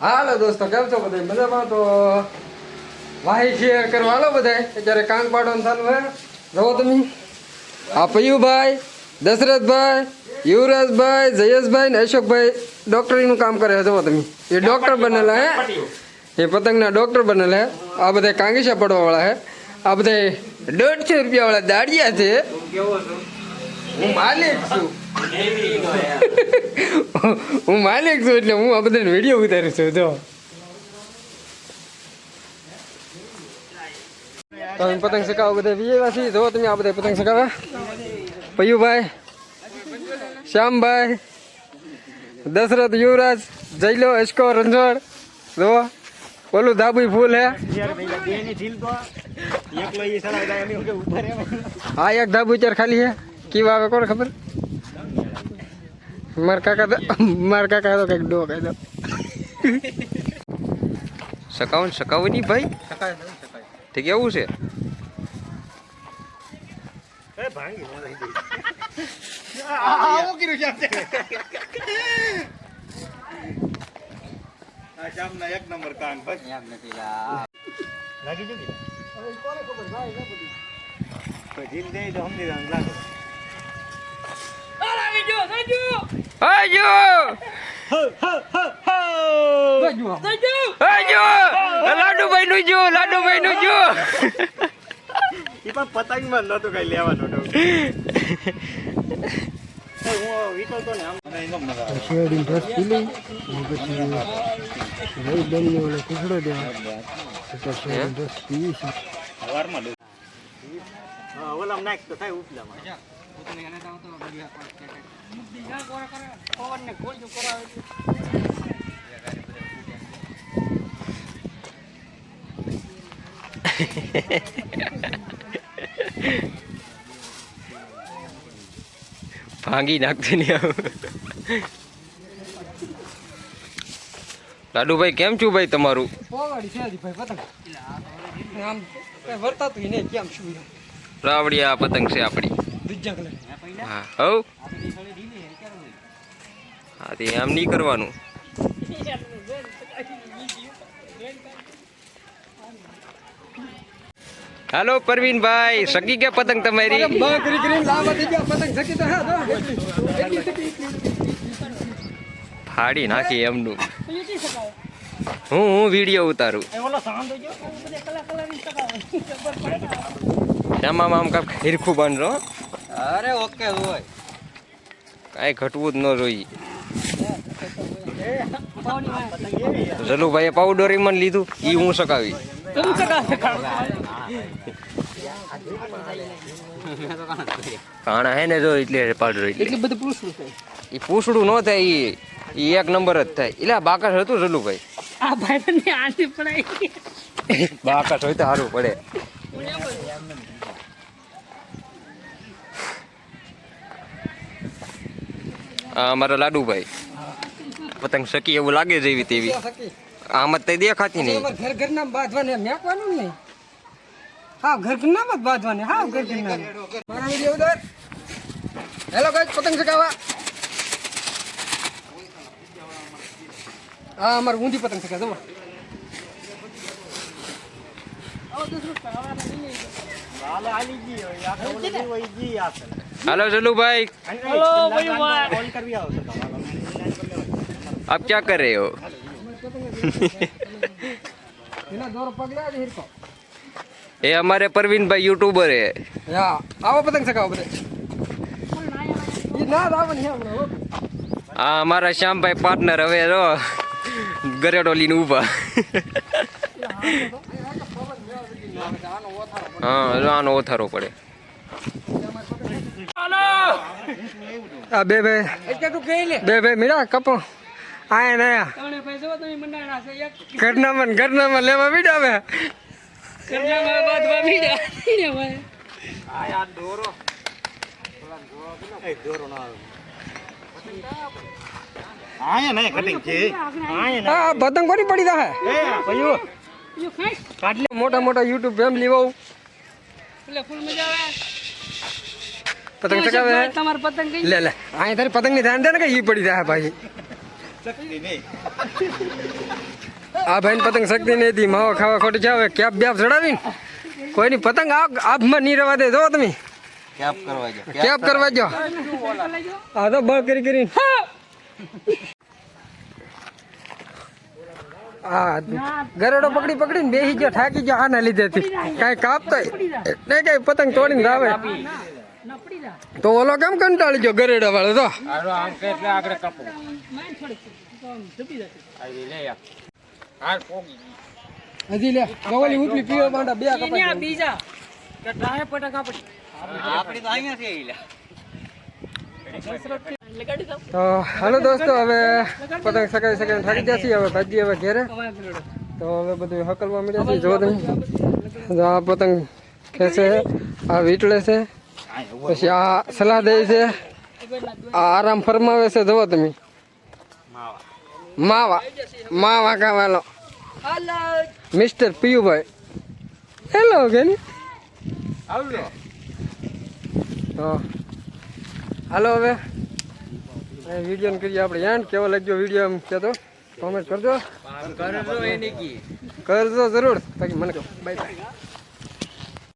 હાલો દોસ્તો, કેમ છો બધા મજામાં? તો વાહી શેર કરવા હાલો બધા. અત્યારે કાંગ પાડવાનું ચાલુ હે. જોવો તમે, આ પયુભાઈ, દશરથભાઈ, યુવરાજભાઈ, જયેશભાઈ ને અશોકભાઈ ડોક્ટરીનું કામ કરે છે. જોવો તમે, એ ડોક્ટર બનેલા હે, એ પતંગના ડોક્ટર બનેલા હે. આ બધા કાંગીસા પડવા વાળા હે. આ બધા 150 રૂપિયા વાળા દાડિયા છે. હું માલિક છું. હું માલિક છું એટલે હું આ બધાને વિડીયો ઉતારું છું. જો તમે પતંગ ચગાવો બધા વિજયવાસી. જો તમે આ બધા પતંગ ચગાવે. પયુભાઈ, શ્યામભાઈ, દશરથ, યુવરાજ, જયલો, એસ્કો, રંજોડ. જો ઓલું ધાબુ ફૂલ હે. હા, એક ધાબુ ચાર ખાલી હે. કેવા આવે કોણ ખબર? મારા કાકા તો કઈક ડો કહી દો. સકાવું નહીં ભાઈ, ઠીક એવું છે. એક નંબર કાન ભાઈ લાગી જશે. કોને ખબર ભાઈ જીમ દે તો હમદી લાગે. લાડુભાઈ નું જો, લાડુભાઈ નું જો. એ પણ પતંગ માં નતું કઈ લેવાનું. ઓલામ નાખ તો થાય ઉપલામાં. ભાંગી નાખતી નહીં. લાડુભાઈ કેમ છું ભાઈ તમારું? રાવડિયા પતંગ છે આપણી. હા હવ હા, તે આમ નહીં કરવાનું. હાલો પરવીનભાઈ, સકી કે પતંગ તમારી? ફાડી નાખી એમનું. હું વિડીયો ઉતારું. આમ આમ કાંક હિરખું બનરો. અરે ઓકે હોય, કાંઈ ઘટવું જ ન જોઈએ. જલુભાઈએ પાવડોરીમાં લીધું, એ હું સકાવી. કાણા હે ને જો એટલે પાવડર એટલું બધું પૂછડું થાય. એ પૂછડું ન થાય, એ એક નંબર જ થાય. એટલે બાકાશ હતું જલુભાઈ. આ ભાઈ આની પડાય બાકાશ હોય તો સારું પડે. અમારા લાડુભાઈ પતંગ સકી એવું લાગે જેવી તેવી. આમાં તો દેખાતી નહીં. ઘર ઘરના બાંધવાને મેકવાનું નહીં. હા, ઘર ઘરના જ બાંધવાને. હા, ઘર ઘરના. મારા વિડિયો ઉતાર. હેલો ગાઈસ, પતંગ ચગાવવા. હા, અમાર ઊંધી પતંગ ચગાવ. જમો हेलो जलू भाई। हेलो भाई, आप क्या कर रहे हो? ये हमारे परवीन भाई यूट्यूबर है। आओ पतंग चगाओ बधे। हाँ, हमारा श्याम भाई पार्टनर हवे रो गरेडो लीने ऊभा। हाँ, आनो ओथारो पड़े। आ बे मेरा कपो आए नया घरना मन लेवा बीड़ा में आया नहीं कटिंग के आया ना पतंग कोनी पड़ी था है भैया काट ले मोटा मोटा यूट्यूब फैमिली वो फुल मजा आवे पतंग चगावे है તમાર પતંગ કઈ ले ले आए थारी पतंग नहीं ध्यान देना कि ये पड़ी था भाई सकती नहीं આ ભાઈને પતંગ શક્તિ નહીં હતી માવો ખાવા ખોટી છે હવે કેપ બેપ ચડાવીને કોઈની પતંગ આભમાં નહીં રહેવા દે જો તમે કેપ કરવા જો આ તો બળ કરી કરીને હા ગરડો પકડી પકડીને બેસી ગયો થાકી ગયો આના લીધેથી કાંઈ કાપતો નહીં કઈ પતંગ તોડીને આવે તો ઓલો કેમ કંટાળી ગયો ગરેડા વાળો તો હજી લે ગવલી ઉઠલી પીવા માંડા બે કપા બીજા પટક તો હાલો દોસ્તો હવે પતંગ સકાઈ સકાઈ થાકી જશે હવે ભાજી હવે ઘેરે તો હવે બધું હકલવા મળ્યા છે જો તમે આ પતંગ ખેંચે આ વીટળે છે પછી આ સલાહ દે છે આ આરામ ફરમાવે છે જુઓ તમે માવા માવા ખાવાનો મિસ્ટર પિયુભાઈ હેલો કે તો હાલો હવે વિડીયો કરીએ આપણે એન્ડ કેવો લાગ્યો વિડીયો એમ કહેતો કોમેન્ટ કરજો કરજો જરૂર બાકી મને કહો બાય બાય